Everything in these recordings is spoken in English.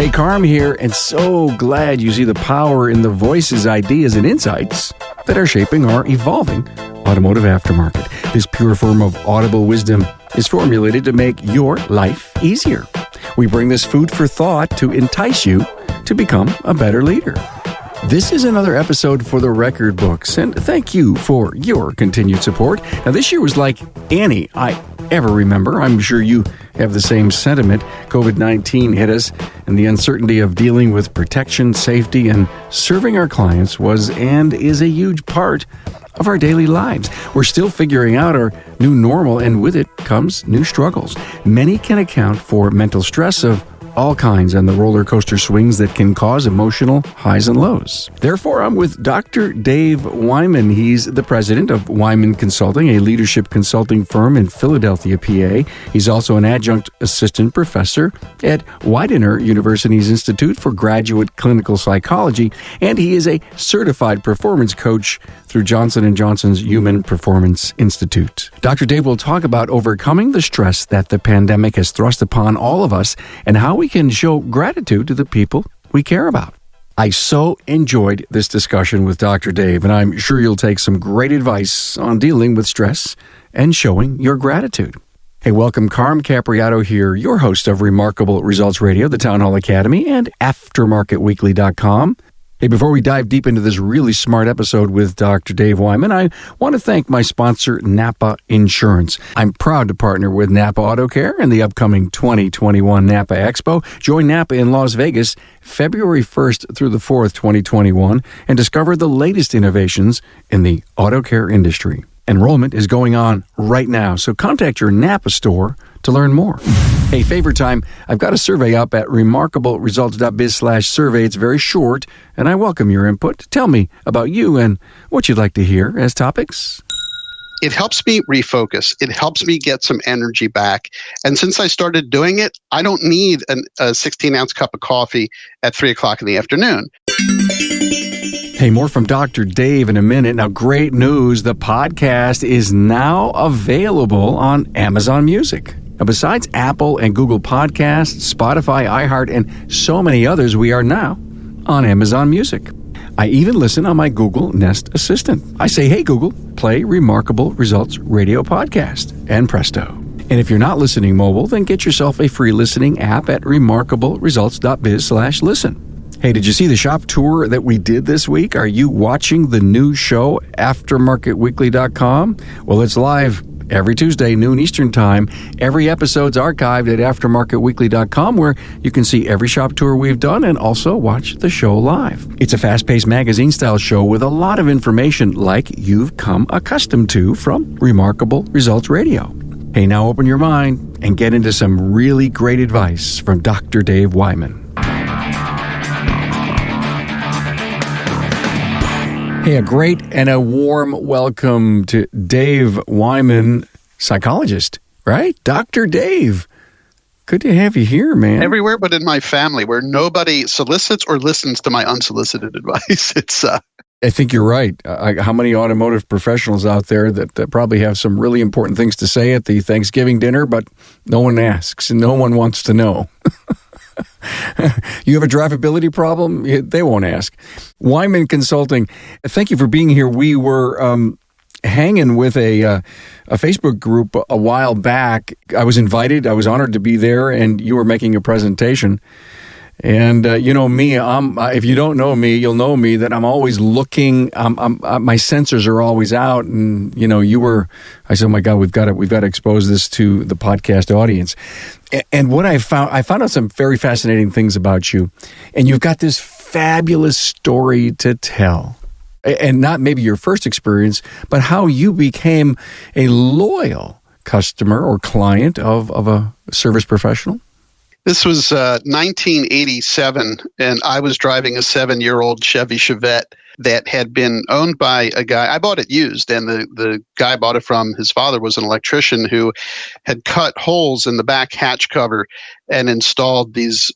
Hey, Carm here, and so glad you see the power in the voices, ideas, and insights that are shaping our evolving automotive aftermarket. This pure form of audible wisdom is formulated to make your life easier. We bring this food for thought to entice you to become a better leader. This is another episode for the record books, and thank you for your continued support. Now, this year was like any I ever remember. I'm sure you have the same sentiment. COVID-19 hit us, and the uncertainty of dealing with protection, safety, and serving our clients was and is a huge part of our daily lives. We're still figuring out our new normal, and with it comes new struggles. Many can account for mental stress of all kinds and the roller coaster swings that can cause emotional highs and lows. Therefore, I'm with Dr. Dave Weiman. He's the president of Weiman Consulting, a leadership consulting firm in Philadelphia, PA. He's also an adjunct assistant professor at Widener University's Institute for Graduate Clinical Psychology, and he is a certified performance coach through Johnson & Johnson's Human Performance Institute. Dr. Dave will talk about overcoming the stress that the pandemic has thrust upon all of us and how we can show gratitude to the people we care about. I so enjoyed this discussion with Dr. Dave, and I'm sure you'll take some great advice on dealing with stress and showing your gratitude. Hey, welcome. Carm Capriato here, your host of Remarkable Results Radio, the Town Hall Academy, and AftermarketWeekly.com. Hey, before we dive deep into this really smart episode with Dr. Dave Weiman, I want to thank my sponsor, NAPA Insurance. I'm proud to partner with NAPA Auto Care in the upcoming 2021 NAPA Expo. Join NAPA in Las Vegas February 1st through the 4th, 2021, and discover the latest innovations in the auto care industry. Enrollment is going on right now, so contact your NAPA store to learn more. Hey, favor time. I've got a survey up at remarkableresults.biz/survey. It's very short, and I welcome your input. Tell me about you and what you'd like to hear as topics. It helps me refocus. It helps me get some energy back. And since I started doing it, I don't need a 16-ounce cup of coffee at 3 o'clock in the afternoon. Hey, more from Dr. Dave in a minute. Now, great news. The podcast is now available on Amazon Music. Now, besides Apple and Google Podcasts, Spotify, iHeart, and so many others, we are now on Amazon Music. I even listen on my Google Nest Assistant. I say, hey, Google, play Remarkable Results Radio Podcast, and presto. And if you're not listening mobile, then get yourself a free listening app at remarkableresults.biz/listen. Hey, did you see the shop tour that we did this week? Are you watching the new show, AftermarketWeekly.com? Well, it's live every Tuesday, noon Eastern Time. Every episode's archived at AftermarketWeekly.com, where you can see every shop tour we've done and also watch the show live. It's a fast-paced magazine-style show with a lot of information like you've come accustomed to from Remarkable Results Radio. Hey, now open your mind and get into some really great advice from Dr. Dave Weiman. Hey, a great and a warm welcome to Dave Weiman, psychologist, right? Dr. Dave. Good to have you here, man. Everywhere but in my family, where nobody solicits or listens to my unsolicited advice. I think you're right. How many automotive professionals out there that probably have some really important things to say at the Thanksgiving dinner, but no one asks and no one wants to know. You have a drivability problem? They won't ask. Weiman Consulting, thank you for being here. We were hanging with a Facebook group a while back. I was invited. I was honored to be there, and you were making a presentation. And you know me, if you don't know me, you'll know me that I'm always looking. My sensors are always out, and you know, I said, "Oh my God, we've got to expose this to the podcast audience." And what I found out some very fascinating things about you, and you've got this fabulous story to tell, and not maybe your first experience, but how you became a loyal customer or client of a service professional. This was 1987, and I was driving a 7-year-old Chevy Chevette that had been owned by a guy. I bought it used, and the guy I bought it from, his father was an electrician who had cut holes in the back hatch cover and installed these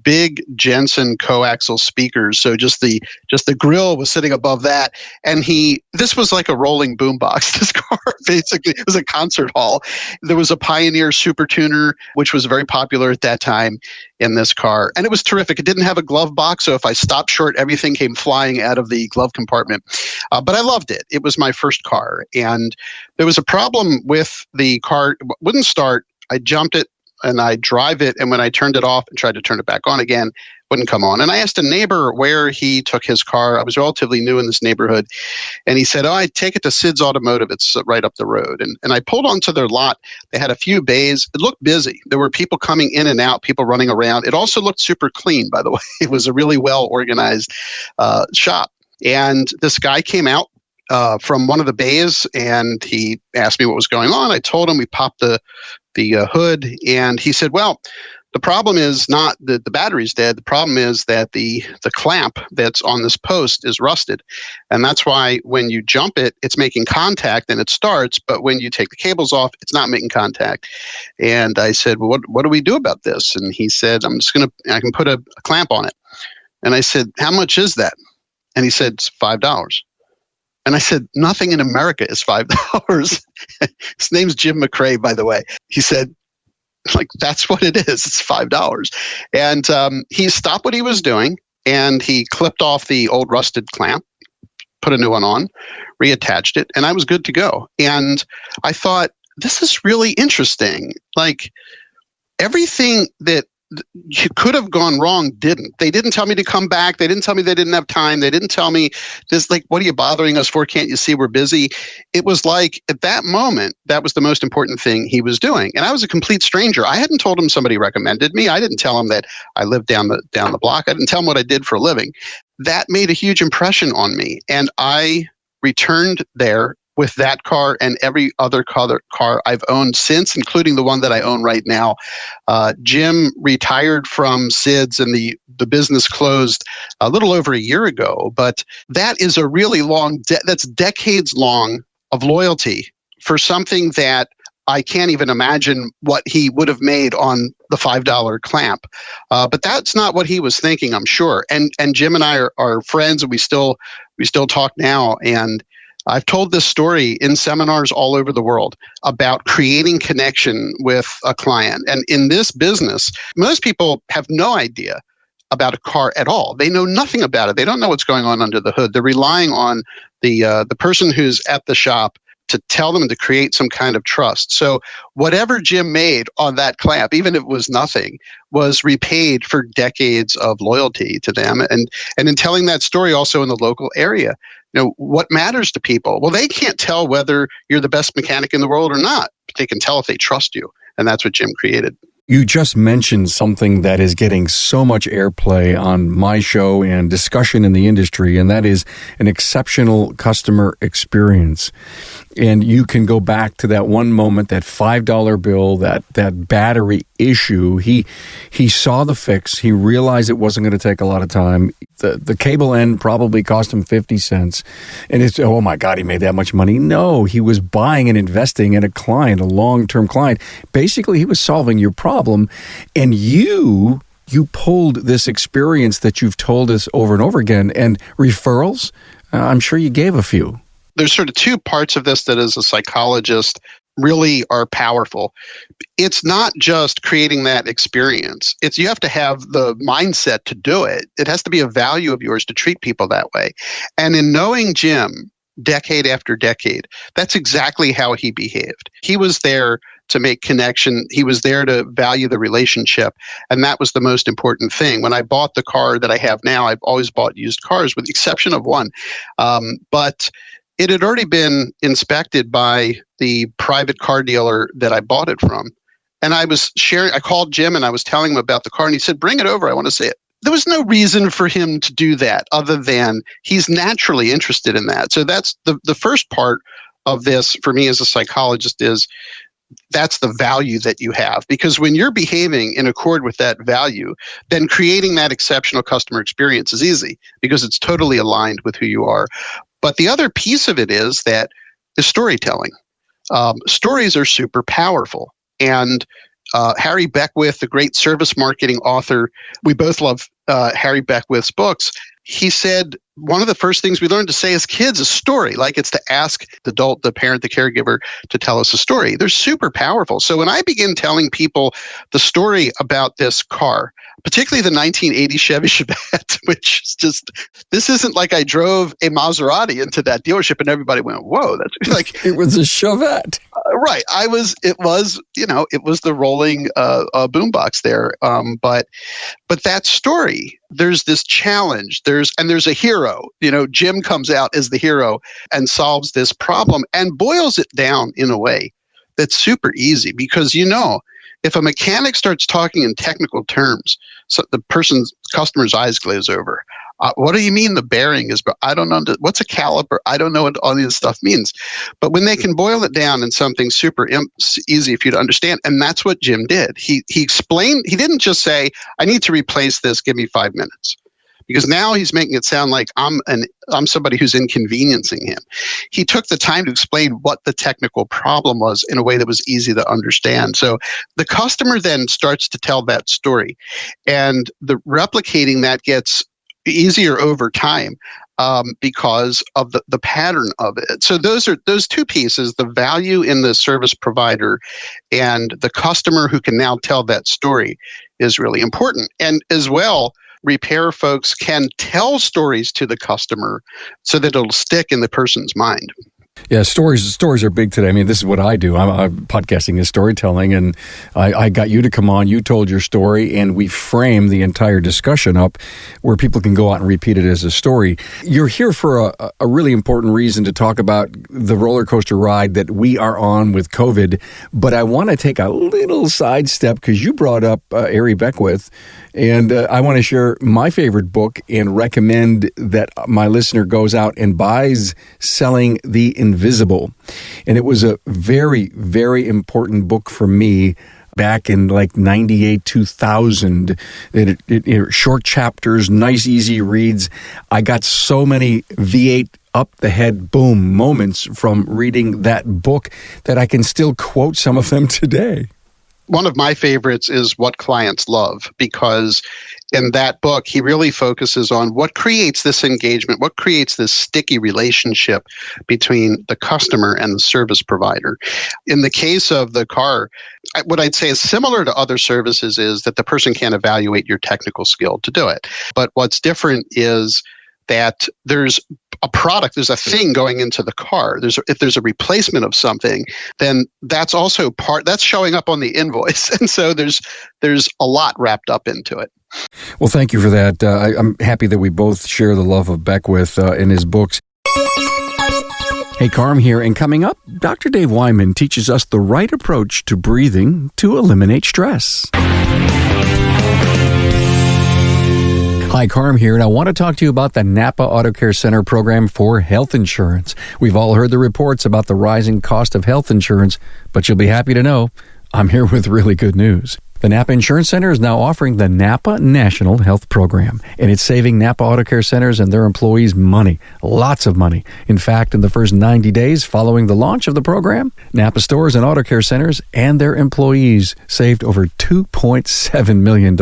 big Jensen coaxial speakers. So just the grill was sitting above that. And this was like a rolling boombox. This car basically was a concert hall. There was a Pioneer Super Tuner, which was very popular at that time in this car. And it was terrific. It didn't have a glove box. So if I stopped short, everything came flying out of the glove compartment. But I loved it. It was my first car. And there was a problem with the car. It wouldn't start. I jumped it and I drive it. And when I turned it off and tried to turn it back on again, it wouldn't come on. And I asked a neighbor where he took his car. I was relatively new in this neighborhood. And he said, I take it to Sid's Automotive. It's right up the road. And I pulled onto their lot. They had a few bays. It looked busy. There were people coming in and out, people running around. It also looked super clean, by the way. It was a really well-organized shop. And this guy came out from one of the bays, and he asked me what was going on. I told him. We popped the hood, and he said, well, the problem is not that the battery's dead. The problem is that the clamp that's on this post is rusted. And that's why when you jump it, it's making contact and it starts. But when you take the cables off, it's not making contact. And I said, well, what do we do about this? And he said, I can put a clamp on it. And I said, how much is that? And he said, it's $5. And I said, nothing in America is $5. His name's Jim McRae, by the way. He said, that's what it is. It's $5. And he stopped what he was doing, and he clipped off the old rusted clamp, put a new one on, reattached it, and I was good to go. And I thought, this is really interesting. Everything that could have gone wrong didn't. They didn't tell me to come back. They didn't tell me they didn't have time. They didn't tell me this, what are you bothering us for? Can't you see we're busy? It was at that moment, that was the most important thing he was doing. And I was a complete stranger. I hadn't told him somebody recommended me. I didn't tell him that I lived down the block. I didn't tell him what I did for a living. That made a huge impression on me. And I returned there with that car and every other car I've owned since, including the one that I own right now. Jim retired from Sid's, and the business closed a little over a year ago. But that is a really long, that's decades long of loyalty for something that I can't even imagine what he would have made on the $5 clamp. But that's not what he was thinking, I'm sure. And Jim and I are friends, and we still talk now. And I've told this story in seminars all over the world about creating connection with a client. And in this business, most people have no idea about a car at all. They know nothing about it. They don't know what's going on under the hood. They're relying on the person who's at the shop to tell them to create some kind of trust. So whatever Jim made on that clamp, even if it was nothing, was repaid for decades of loyalty to them. And in telling that story also in the local area, what matters to people? Well, they can't tell whether you're the best mechanic in the world or not, but they can tell if they trust you. And that's what Jim created. You just mentioned something that is getting so much airplay on my show and discussion in the industry, and that is an exceptional customer experience. And you can go back to that one moment, that $5 bill, that battery issue. He saw the fix. He realized it wasn't going to take a lot of time. The cable end probably cost him 50 cents. And it's, oh my God, he made that much money. No, he was buying and investing in a client, a long-term client. Basically, he was solving your problem. And you pulled this experience that you've told us over and over again. And referrals, I'm sure you gave a few. There's sort of two parts of this that as a psychologist really are powerful. It's not just creating that experience. You have to have the mindset to do it. It has to be a value of yours to treat people that way. And in knowing Jim decade after decade, that's exactly how he behaved. He was there to make connection. He was there to value the relationship. And that was the most important thing. When I bought the car that I have now, I've always bought used cars with the exception of one. But it had already been inspected by the private car dealer that I bought it from. And I called Jim and I was telling him about the car, and he said, bring it over. I want to see it. There was no reason for him to do that other than he's naturally interested in that. So that's the first part of this for me as a psychologist is that's the value that you have. Because when you're behaving in accord with that value, then creating that exceptional customer experience is easy because it's totally aligned with who you are. But the other piece of it is that the storytelling. Stories are super powerful. And Harry Beckwith, the great service marketing author, we both love Harry Beckwith's books. He said one of the first things we learned to say as kids is story. Like it's to ask the adult, the parent, the caregiver to tell us a story. They're super powerful. So when I begin telling people the story about this car, particularly the 1980 Chevy Chevette, which is just, this isn't like I drove a Maserati into that dealership and everybody went, whoa, that's like. It was a Chevette. Right. It was the rolling boombox there. But that story, there's this challenge, there's a hero. Jim comes out as the hero and solves this problem and boils it down in a way that's super easy because, if a mechanic starts talking in technical terms, so the customer's eyes glaze over. What do you mean the bearing is? I don't know. What's a caliper? I don't know what all this stuff means. But when they can boil it down in something super easy for you to understand, and that's what Jim did. He explained. He didn't just say, "I need to replace this. Give me 5 minutes." Because now he's making it sound like I'm somebody who's inconveniencing him. He took the time to explain what the technical problem was in a way that was easy to understand. So the customer then starts to tell that story, and the replicating that gets easier over time because of the pattern of it. So those two pieces, the value in the service provider and the customer who can now tell that story, is really important. And as well, repair folks can tell stories to the customer so that it'll stick in the person's mind. Yeah, stories are big today. I mean, this is what I do. I'm podcasting is storytelling, and I got you to come on. You told your story, and we framed the entire discussion up where people can go out and repeat it as a story. You're here for a really important reason to talk about the roller coaster ride that we are on with COVID, but I want to take a little sidestep because you brought up Harry Beckwith, and I want to share my favorite book and recommend that my listener goes out and buys Selling the Invisible. And it was a very, very important book for me back in like 98, 2000. It short chapters, nice, easy reads. I got so many V8 up the head, boom moments from reading that book that I can still quote some of them today. One of my favorites is What Clients Love, because in that book, he really focuses on what creates this engagement, what creates this sticky relationship between the customer and the service provider. In the case of the car, what I'd say is similar to other services is that the person can't evaluate your technical skill to do it. But what's different is that there's a product, there's a thing going into the car. If there's a replacement of something, then that's also that's showing up on the invoice. And so there's a lot wrapped up into it. Well, thank you for that. I'm happy that we both share the love of Beckwith in his books. Hey, Carm here, and coming up, Dr. Dave Weiman teaches us the right approach to breathing to eliminate stress. Hi, Carm here, and I want to talk to you about the NAPA Auto Care Center program for health insurance. We've all heard the reports about the rising cost of health insurance, but you'll be happy to know I'm here with really good news. The NAPA Insurance Center is now offering the NAPA National Health Program, and it's saving NAPA Auto Care Centers and their employees money, lots of money. In fact, in the first 90 days following the launch of the program, NAPA stores and auto care centers and their employees saved over $2.7 million.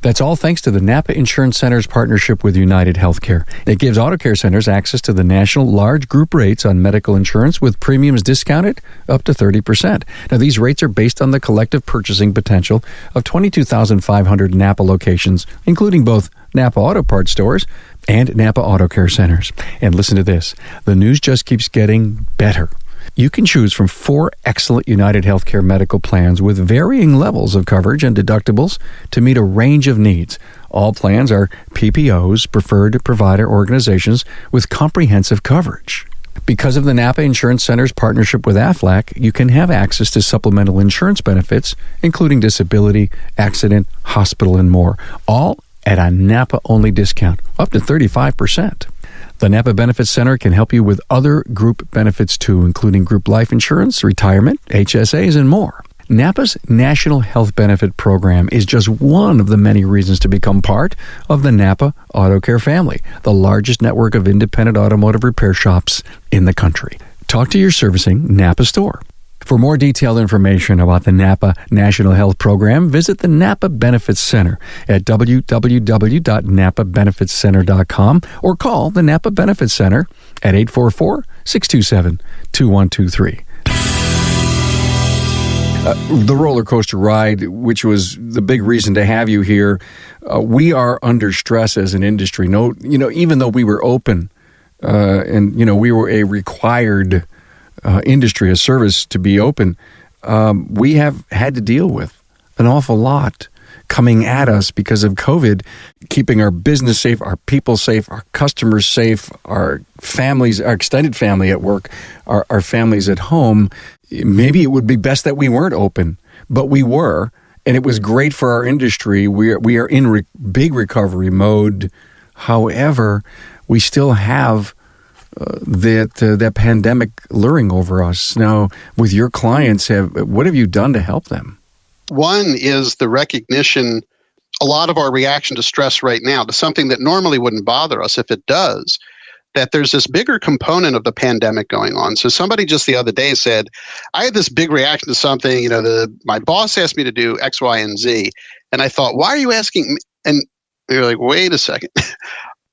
That's all thanks to the NAPA Insurance Center's partnership with United Healthcare. It gives auto care centers access to the national large group rates on medical insurance with premiums discounted up to 30%. Now, these rates are based on the collective purchasing potential of 22,500 NAPA locations, including both NAPA Auto Parts stores and NAPA Auto Care Centers. And listen to this, the news just keeps getting better. You can choose from 4 excellent United Healthcare medical plans with varying levels of coverage and deductibles to meet a range of needs. All plans are PPOs, preferred provider organizations, with comprehensive coverage. Because of the NAPA Insurance Center's partnership with AFLAC, you can have access to supplemental insurance benefits, including disability, accident, hospital, and more, all at a NAPA-only discount, up to 35%. The NAPA Benefits Center can help you with other group benefits too, including group life insurance, retirement, HSAs, and more. NAPA's National Health Benefit Program is just one of the many reasons to become part of the NAPA Auto Care family, the largest network of independent automotive repair shops in the country. Talk to your servicing NAPA store. For more detailed information about the NAPA National Health Program, visit the NAPA Benefits Center at www.napabenefitscenter.com or call the NAPA Benefits Center at 844-627-2123. The roller coaster ride, which was the big reason to have you here, we are under stress as an industry. Even though we were open and we were a required industry, a service to be open, we have had to deal with an awful lot coming at us because of COVID, keeping our business safe, our people safe, our customers safe, our families, our extended family at work, our families at home. Maybe it would be best that we weren't open, but we were, and it was great for our industry. We are in big recovery mode. However, we still have that pandemic luring over us. Now, with your clients, what have you done to help them? One is the recognition, a lot of our reaction to stress right now, to something that normally wouldn't bother us, if it does, that there's this bigger component of the pandemic going on. So somebody just the other day said, I had this big reaction to something, my boss asked me to do X, Y, and Z. And I thought, why are you asking me? And you're like, wait a second.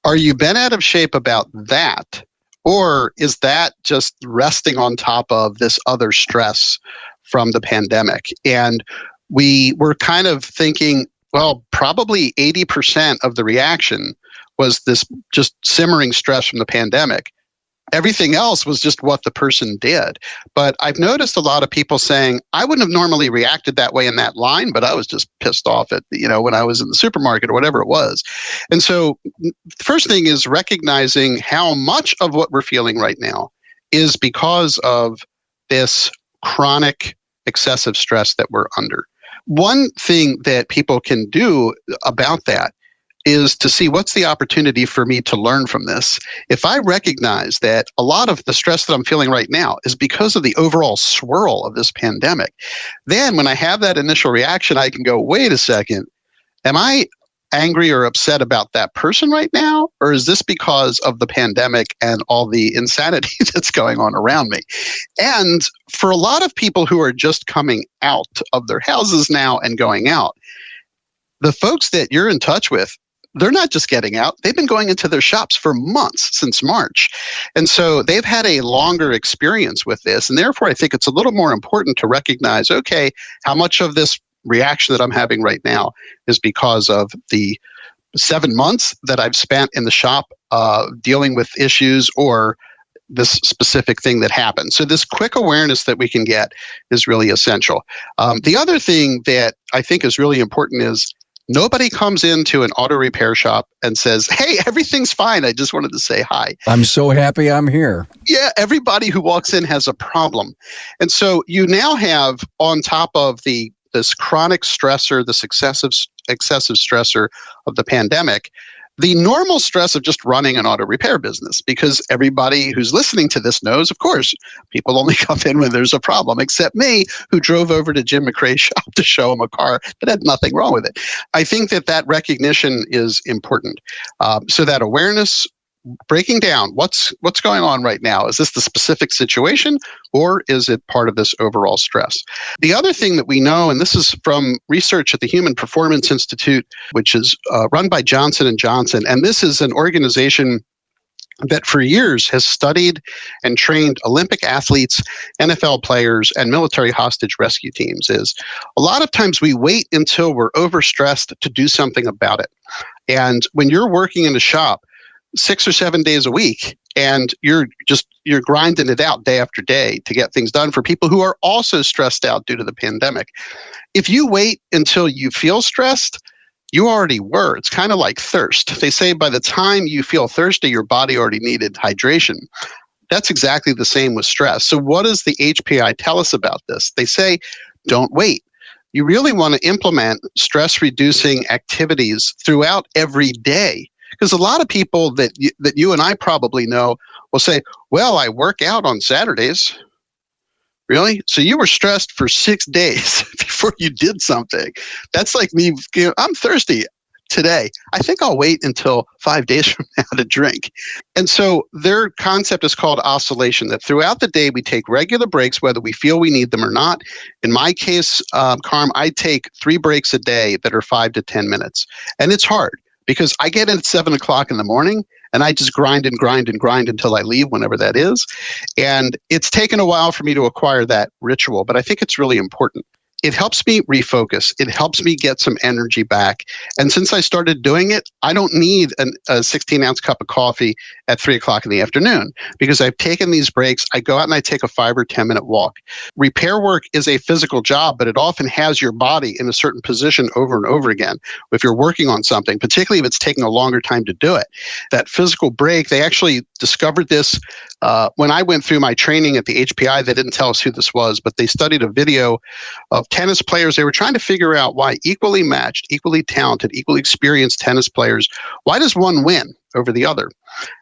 Are you bent out of shape about that? Or is that just resting on top of this other stress from the pandemic? And we were kind of thinking, well, probably 80% of the reaction was this just simmering stress from the pandemic. Everything else was just what the person did. But I've noticed a lot of people saying, I wouldn't have normally reacted that way in that line, but I was just pissed off at, when I was in the supermarket or whatever it was. And so the first thing is recognizing how much of what we're feeling right now is because of this chronic excessive stress that we're under. One thing that people can do about that is to see what's the opportunity for me to learn from this. If I recognize that a lot of the stress that I'm feeling right now is because of the overall swirl of this pandemic, then when I have that initial reaction, I can go, wait a second, am I angry or upset about that person right now? Or is this because of the pandemic and all the insanity that's going on around me? And for a lot of people who are just coming out of their houses now and going out, the folks that you're in touch with, they're not just getting out. They've been going into their shops for months, since March. And so they've had a longer experience with this. And therefore, I think it's a little more important to recognize, okay, how much of this reaction that I'm having right now is because of the 7 months that I've spent in the shop dealing with issues or this specific thing that happened. So this quick awareness that we can get is really essential. The other thing that I think is really important is nobody comes into an auto repair shop and says, hey, everything's fine. I just wanted to say hi. I'm so happy I'm here. Yeah, everybody who walks in has a problem. And so you now have, on top of this chronic stressor, this excessive stressor of the pandemic, the normal stress of just running an auto repair business, because everybody who's listening to this knows, of course, people only come in when there's a problem, except me, who drove over to Jim McRae's shop to show him a car that had nothing wrong with it. I think that recognition is important. So that awareness, breaking down what's going on right now. Is this the specific situation, or is it part of this overall stress? The other thing that we know, and this is from research at the Human Performance Institute, which is run by Johnson & Johnson, and this is an organization that for years has studied and trained Olympic athletes, NFL players, and military hostage rescue teams, is a lot of times we wait until we're overstressed to do something about it. And when you're working in a shop 6 or 7 days a week, and you're grinding it out day after day to get things done for people who are also stressed out due to the pandemic. If you wait until you feel stressed, you already were. It's kind of like thirst. They say by the time you feel thirsty, your body already needed hydration. That's exactly the same with stress. So what does the HPI tell us about this? They say, don't wait. You really want to implement stress-reducing activities throughout every day. Because a lot of people that you and I probably know will say, well, I work out on Saturdays. Really? So you were stressed for 6 days before you did something. That's like me, I'm thirsty. today. I think I'll wait until 5 days from now to drink. And so their concept is called oscillation, that throughout the day we take regular breaks, whether we feel we need them or not. In my case, Carm, I take 3 breaks a day that are 5 to 10 minutes. And it's hard because I get in at 7 o'clock in the morning and I just grind and grind and grind until I leave, whenever that is. And it's taken a while for me to acquire that ritual, but I think it's really important. It helps me refocus. It helps me get some energy back. And since I started doing it, I don't need a 16-ounce cup of coffee at 3 o'clock in the afternoon because I've taken these breaks. I go out and I take a 5 or 10-minute walk. Repair work is a physical job, but it often has your body in a certain position over and over again. If you're working on something, particularly if it's taking a longer time to do it, that physical break, they actually discovered this when I went through my training at the HPI. They didn't tell us who this was, but they studied a video of tennis players. They were trying to figure out why equally matched, equally talented, equally experienced tennis players, why does one win over the other?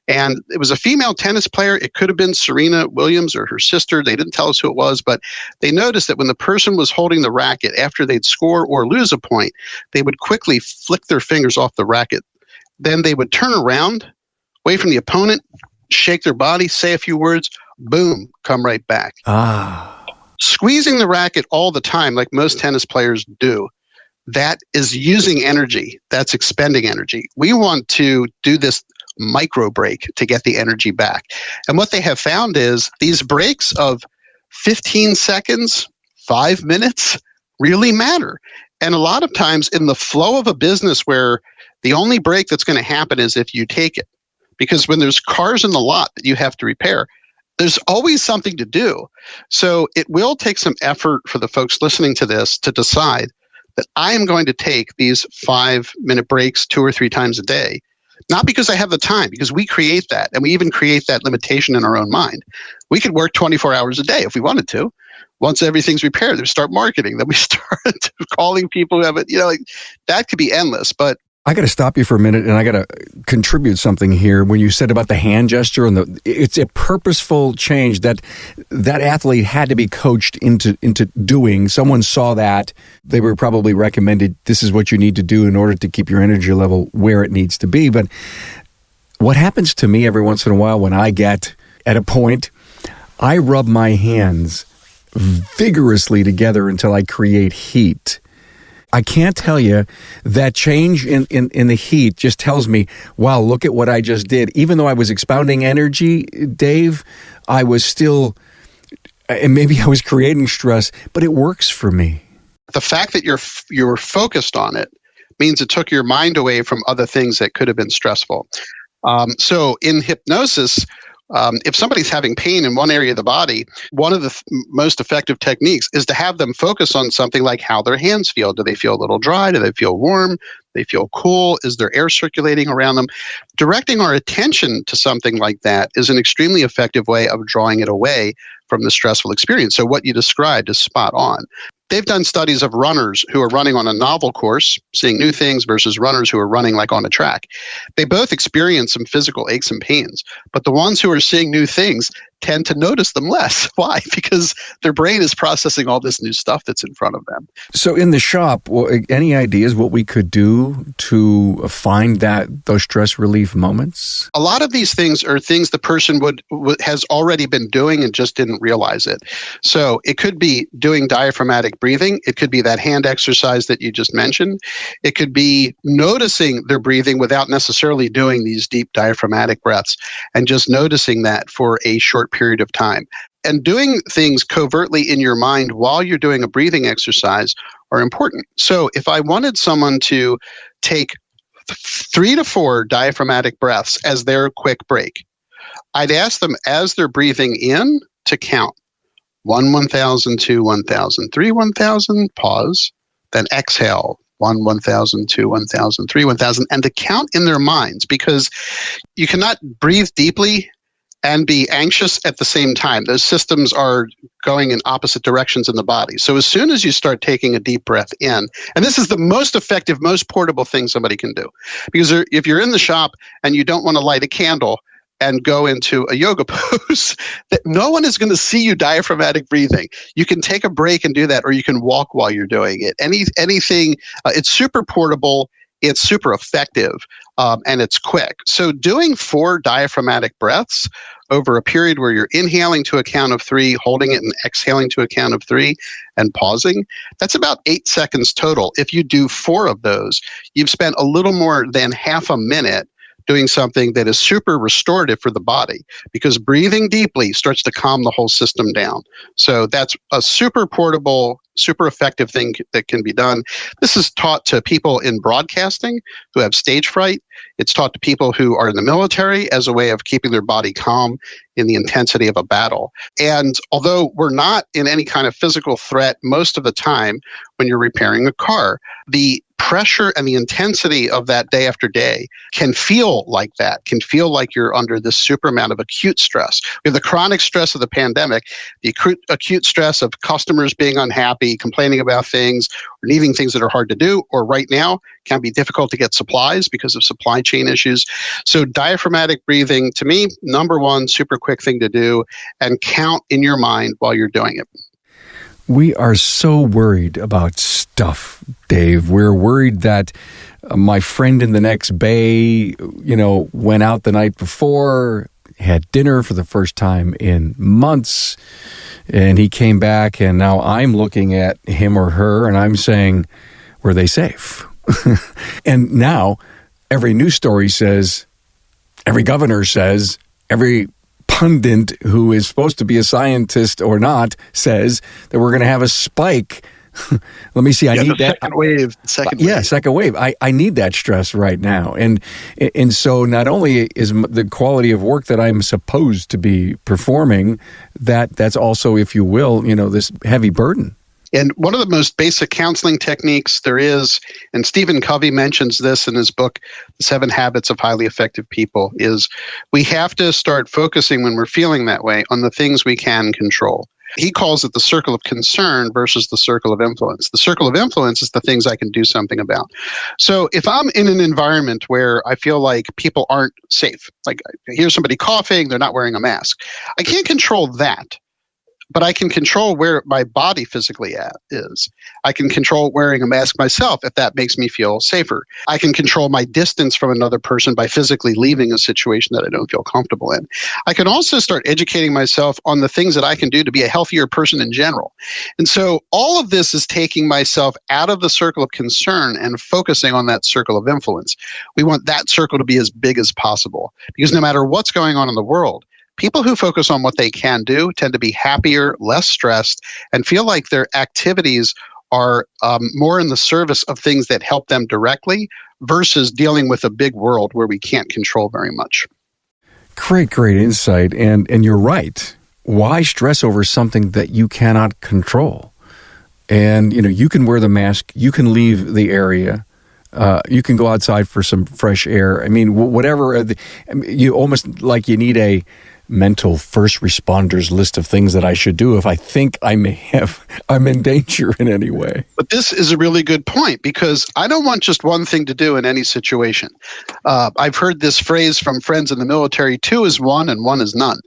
And it was a female tennis player. It could have been Serena Williams or her sister. They didn't tell us who it was, but they noticed that when the person was holding the racket after they'd score or lose a point, they would quickly flick their fingers off the racket. Then they would turn around, away from the opponent, shake their body, say a few words, boom, come right back. Squeezing the racket all the time, like most tennis players do, that is using energy. That's expending energy. We want to do this micro break to get the energy back. And what they have found is these breaks of 15 seconds, 5 minutes really matter. And a lot of times in the flow of a business where the only break that's going to happen is if you take it. Because when there's cars in the lot that you have to repair, there's always something to do. So it will take some effort for the folks listening to this to decide that I am going to take these 5-minute breaks 2 or 3 times a day. Not because I have the time, because we create that, and we even create that limitation in our own mind. We could work 24 hours a day if we wanted to. Once everything's repaired, we start marketing, then we start calling people who have it. Like that could be endless, but I got to stop you for a minute, and I got to contribute something here. When you said about the hand gesture, and it's a purposeful change that athlete had to be coached into doing. Someone saw that. They were probably recommended, this is what you need to do in order to keep your energy level where it needs to be. But what happens to me every once in a while when I get at a point, I rub my hands vigorously together until I create heat. I can't tell you that change in the heat just tells me, wow, look at what I just did. Even though I was expounding energy, Dave, I was still, and maybe I was creating stress, but it works for me. The fact that you're focused on it means it took your mind away from other things that could have been stressful. So in hypnosis, if somebody's having pain in one area of the body, one of the most effective techniques is to have them focus on something like how their hands feel. Do they feel a little dry? Do they feel warm? Do they feel cool? Is there air circulating around them? Directing our attention to something like that is an extremely effective way of drawing it away from the stressful experience. So what you described is spot on. They've done studies of runners who are running on a novel course, seeing new things, versus runners who are running like on a track. They both experience some physical aches and pains, but the ones who are seeing new things tend to notice them less. Why? Because their brain is processing all this new stuff that's in front of them. So in the shop, any ideas what we could do to find those stress relief moments? A lot of these things are things the person has already been doing and just didn't realize it. So it could be doing diaphragmatic breathing. It could be that hand exercise that you just mentioned. It could be noticing their breathing without necessarily doing these deep diaphragmatic breaths and just noticing that for a short period of time. And doing things covertly in your mind while you're doing a breathing exercise are important. So if I wanted someone to take 3 to 4 diaphragmatic breaths as their quick break, I'd ask them as they're breathing in to count 1, 1,000, 2, 1,000, 3, 1,000, pause, then exhale 1, 1,000, 2, 1,000, 3, 1,000, and to count in their minds, because you cannot breathe deeply and be anxious at the same time. Those systems are going in opposite directions in the body. So as soon as you start taking a deep breath in, and this is the most effective, most portable thing somebody can do, because if you're in the shop and you don't want to light a candle and go into a yoga pose, that no one is going to see you diaphragmatic breathing. You can take a break and do that, or you can walk while you're doing it. Anything, it's super portable. it's super effective, and it's quick. So doing 4 diaphragmatic breaths over a period where you're inhaling to a count of 3, holding it and exhaling to a count of 3, and pausing, that's about 8 seconds total. If you do 4 of those, you've spent a little more than half a minute doing something that is super restorative for the body, because breathing deeply starts to calm the whole system down. So that's a super portable, super effective thing that can be done. This is taught to people in broadcasting who have stage fright. It's taught to people who are in the military as a way of keeping their body calm in the intensity of a battle. And although we're not in any kind of physical threat most of the time when you're repairing a car, the pressure and the intensity of that day after day can feel like that, can feel like you're under this super amount of acute stress. We have the chronic stress of the pandemic, the acute stress of customers being unhappy, complaining about things, or needing things that are hard to do, or right now can be difficult to get supplies because of supply chain issues. So diaphragmatic breathing, to me, number one, super quick thing to do, and count in your mind while you're doing it. We are so worried about stuff, Dave. We're worried that my friend in the next bay, went out the night before, had dinner for the first time in months, and he came back, and now I'm looking at him or her, and I'm saying, were they safe? And now every news story says, every governor says, every pundit who is supposed to be a scientist or not says that we're going to have a spike. Let me see. I need that second wave. Second wave. I need that stress right now. And so not only is the quality of work that I'm supposed to be performing, that's also, if you will, this heavy burden. And one of the most basic counseling techniques there is, and Stephen Covey mentions this in his book, The 7 Habits of Highly Effective People, is we have to start focusing when we're feeling that way on the things we can control. He calls it the circle of concern versus the circle of influence. The circle of influence is the things I can do something about. So if I'm in an environment where I feel like people aren't safe, like I hear somebody coughing, they're not wearing a mask, I can't control that. But I can control where my body physically is. I can control wearing a mask myself if that makes me feel safer. I can control my distance from another person by physically leaving a situation that I don't feel comfortable in. I can also start educating myself on the things that I can do to be a healthier person in general. And so all of this is taking myself out of the circle of concern and focusing on that circle of influence. We want that circle to be as big as possible, because no matter what's going on in the world, people who focus on what they can do tend to be happier, less stressed, and feel like their activities are more in the service of things that help them directly versus dealing with a big world where we can't control very much. Great insight. And you're right. Why stress over something that you cannot control? And, you can wear the mask, you can leave the area, you can go outside for some fresh air. I mean, whatever, you almost like you need a mental first responders list of things that I should do if I think I'm in danger in any way. But this is a really good point, because I don't want just one thing to do in any situation. I've heard this phrase from friends in the military, 2 is 1 and 1 is none.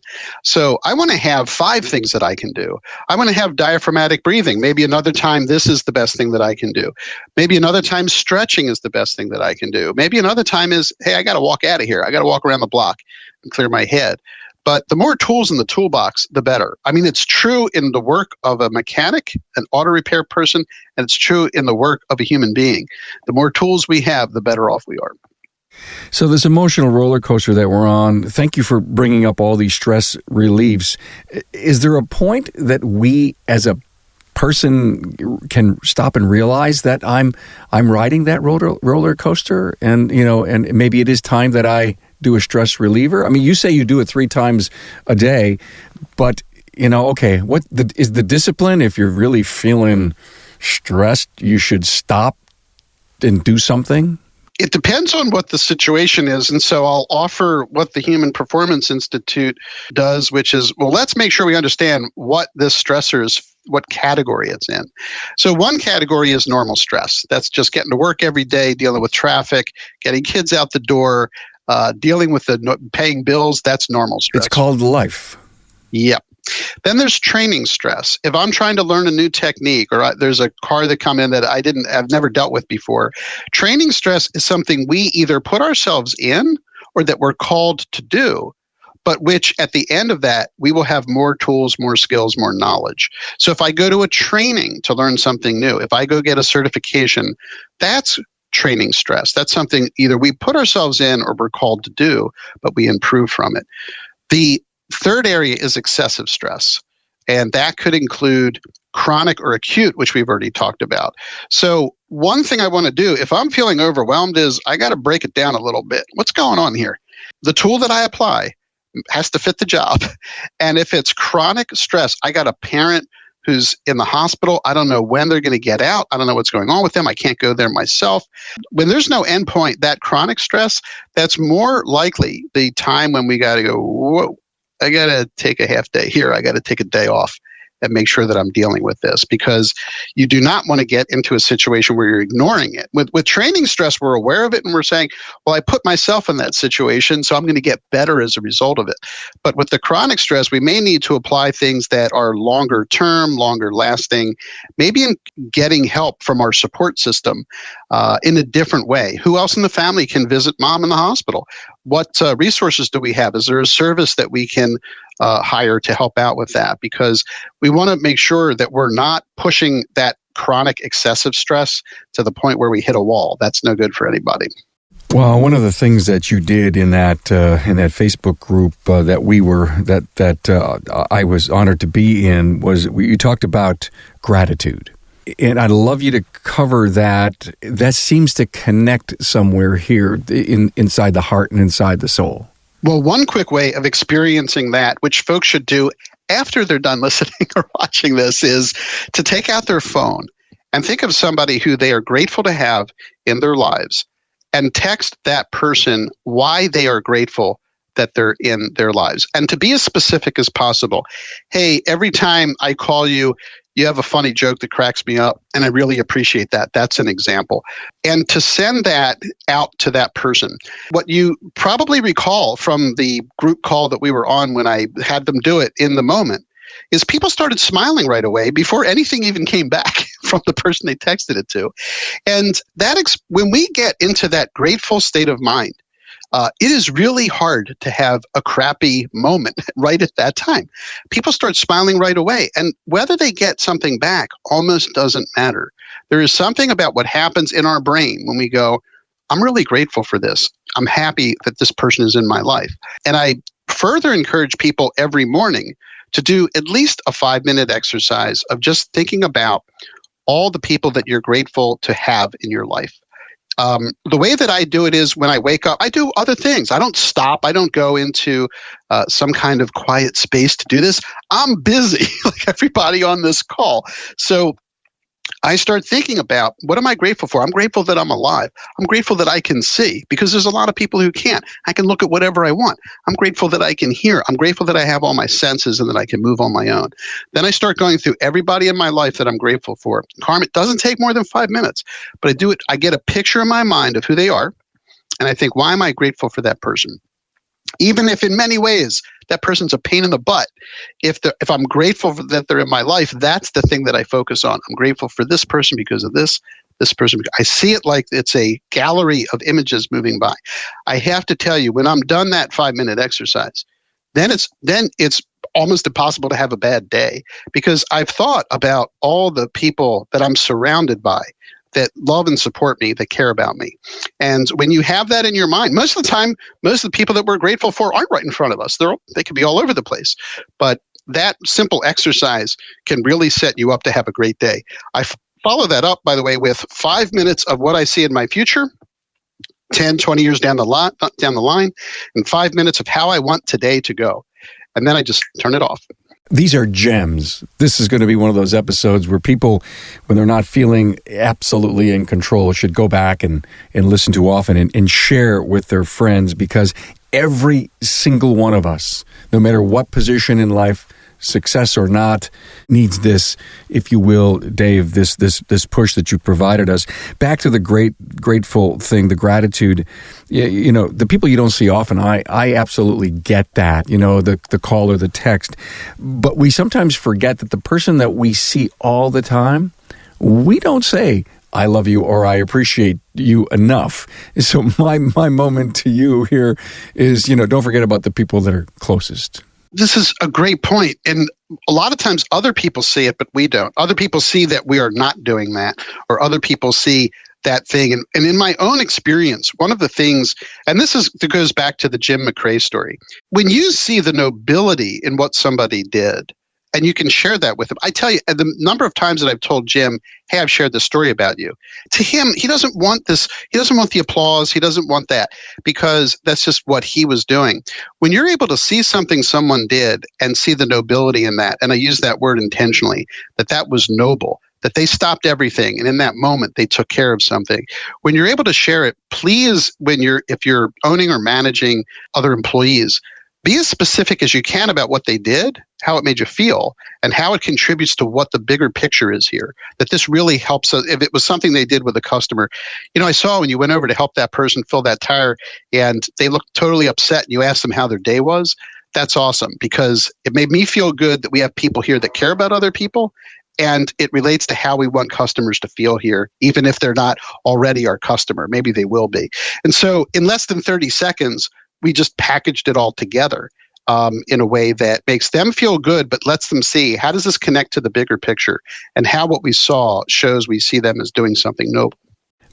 So I want to have 5 things that I can do. I want to have diaphragmatic breathing. Maybe another time this is the best thing that I can do. Maybe another time stretching is the best thing that I can do. Maybe another time is, hey, I got to walk out of here. I got to walk around the block and clear my head. But the more tools in the toolbox, the better. I mean, it's true in the work of a mechanic, an auto repair person, and it's true in the work of a human being. The more tools we have, the better off we are. So this emotional roller coaster that we're on, thank you for bringing up all these stress reliefs. Is there a point that we as a person can stop and realize that I'm riding that roller coaster, and and maybe it is time that I do a stress reliever? I mean, you say you do it 3 times a day, but okay, is the discipline? If you're really feeling stressed, you should stop and do something? It depends on what the situation is. And so I'll offer what the Human Performance Institute does, which is, well, let's make sure we understand what this stressor is, what category it's in. So one category is normal stress. That's just getting to work every day, dealing with traffic, getting kids out the door, dealing with paying bills. That's normal stress. It's called life. Yep. Then there's training stress. If I'm trying to learn a new technique, or there's a car that come in that I've never dealt with before, training stress is something we either put ourselves in or that we're called to do, but which at the end of that, we will have more tools, more skills, more knowledge. So if I go to a training to learn something new, if I go get a certification, that's training stress. That's something either we put ourselves in or we're called to do, but we improve from it. The third area is excessive stress, and that could include chronic or acute, which we've already talked about. So one thing I want to do, if I'm feeling overwhelmed, is I got to break it down a little bit. What's going on here? The tool that I apply has to fit the job. And if it's chronic stress, I got a parent who's in the hospital. I don't know when they're going to get out. I don't know what's going on with them. I can't go there myself. When there's no endpoint, that chronic stress, that's more likely the time when we got to go, whoa, I got to take a half day here. I got to take a day off and make sure that I'm dealing with this, because you do not want to get into a situation where you're ignoring it. With training stress, we're aware of it and we're saying, well, I put myself in that situation, so I'm going to get better as a result of it. But with the chronic stress, we may need to apply things that are longer term, longer lasting, maybe in getting help from our support system in a different way. Who else in the family can visit mom in the hospital? What resources do we have? Is there a service that we can hire to help out with that? Because we want to make sure that we're not pushing that chronic excessive stress to the point where we hit a wall. That's no good for anybody. Well, one of the things that you did in that Facebook group I was honored to be in was you talked about gratitude. And I'd love you to cover that. That seems to connect somewhere here inside the heart and inside the soul. Well, one quick way of experiencing that, which folks should do after they're done listening or watching this, is to take out their phone and think of somebody who they are grateful to have in their lives and text that person why they are grateful that they're in their lives. And to be as specific as possible. Hey, every time I call you, you have a funny joke that cracks me up, and I really appreciate that. That's an example. And to send that out to that person. What you probably recall from the group call that we were on when I had them do it in the moment is people started smiling right away before anything even came back from the person they texted it to. And when we get into that grateful state of mind, it is really hard to have a crappy moment right at that time. People start smiling right away. And whether they get something back almost doesn't matter. There is something about what happens in our brain when we go, I'm really grateful for this. I'm happy that this person is in my life. And I further encourage people every morning to do at least a 5-minute exercise of just thinking about all the people that you're grateful to have in your life. The way that I do it is when I wake up, I do other things. I don't stop. I don't go into some kind of quiet space to do this. I'm busy like everybody on this call. So I start thinking about, what am I grateful for? I'm grateful that I'm alive. I'm grateful that I can see, because there's a lot of people who can't. I can look at whatever I want. I'm grateful that I can hear. I'm grateful that I have all my senses and that I can move on my own. Then I start going through everybody in my life that I'm grateful for. Carm, it doesn't take more than 5 minutes, but I do it. I get a picture in my mind of who they are, and I think, why am I grateful for that person? Even if in many ways that person's a pain in the butt, if I'm grateful that they're in my life, that's the thing that I focus on. I'm grateful for this person because of this person. I see it like it's a gallery of images moving by. I have to tell you, when I'm done that 5-minute exercise, then it's almost impossible to have a bad day, because I've thought about all the people that I'm surrounded by that love and support me, that care about me. And when you have that in your mind, most of the time, most of the people that we're grateful for aren't right in front of us. They could be all over the place. But that simple exercise can really set you up to have a great day. I follow that up, by the way, with 5 minutes of what I see in my future, 10, 20 years down the line, and 5 minutes of how I want today to go. And then I just turn it off. These are gems. This is going to be one of those episodes where people, when they're not feeling absolutely in control, should go back and listen to often and share with their friends, because every single one of us, no matter what position in life success or not, needs this, if you will, Dave, this push that you provided us. Back to the grateful thing, the gratitude. You know, the people you don't see often, I absolutely get that, you know, the call or the text. But we sometimes forget that the person that we see all the time, we don't say, I love you or I appreciate you enough. So my moment to you here is, you know, don't forget about the people that are closest. This is a great point. And a lot of times other people see it, but we don't. Other people see that we are not doing that, or other people see that thing. And in my own experience, one of the things, and this goes back to the Jim McRae story, when you see the nobility in what somebody did, and you can share that with him. I tell you, the number of times that I've told Jim, hey, I've shared this story about you. To him, he doesn't want this. He doesn't want the applause. He doesn't want that, because that's just what he was doing. When you're able to see something someone did and see the nobility in that, and I use that word intentionally, that was noble, that they stopped everything, and in that moment they took care of something. When you're able to share it, please, if you're owning or managing other employees, be as specific as you can about what they did, how it made you feel, and how it contributes to what the bigger picture is here. That this really helps us. If it was something they did with a customer, you know, I saw when you went over to help that person fill that tire and they looked totally upset and you asked them how their day was. That's awesome, because it made me feel good that we have people here that care about other people. And it relates to how we want customers to feel here, even if they're not already our customer. Maybe they will be. And so in less than 30 seconds, we just packaged it all together in a way that makes them feel good, but lets them see, how does this connect to the bigger picture, and how what we saw shows we see them as doing something noble.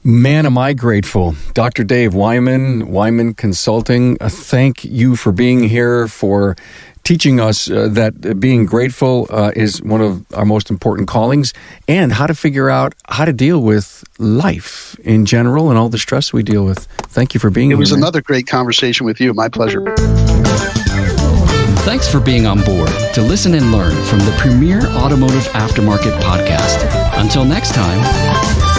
Man, am I grateful. Dr. Dave Weiman, Weiman Consulting, thank you for being here, for teaching us that being grateful is one of our most important callings, and how to figure out how to deal with life in general and all the stress we deal with. Thank you for being here. It was another great conversation with you. My pleasure. Thanks for being on board to listen and learn from the premier automotive aftermarket podcast. Until next time.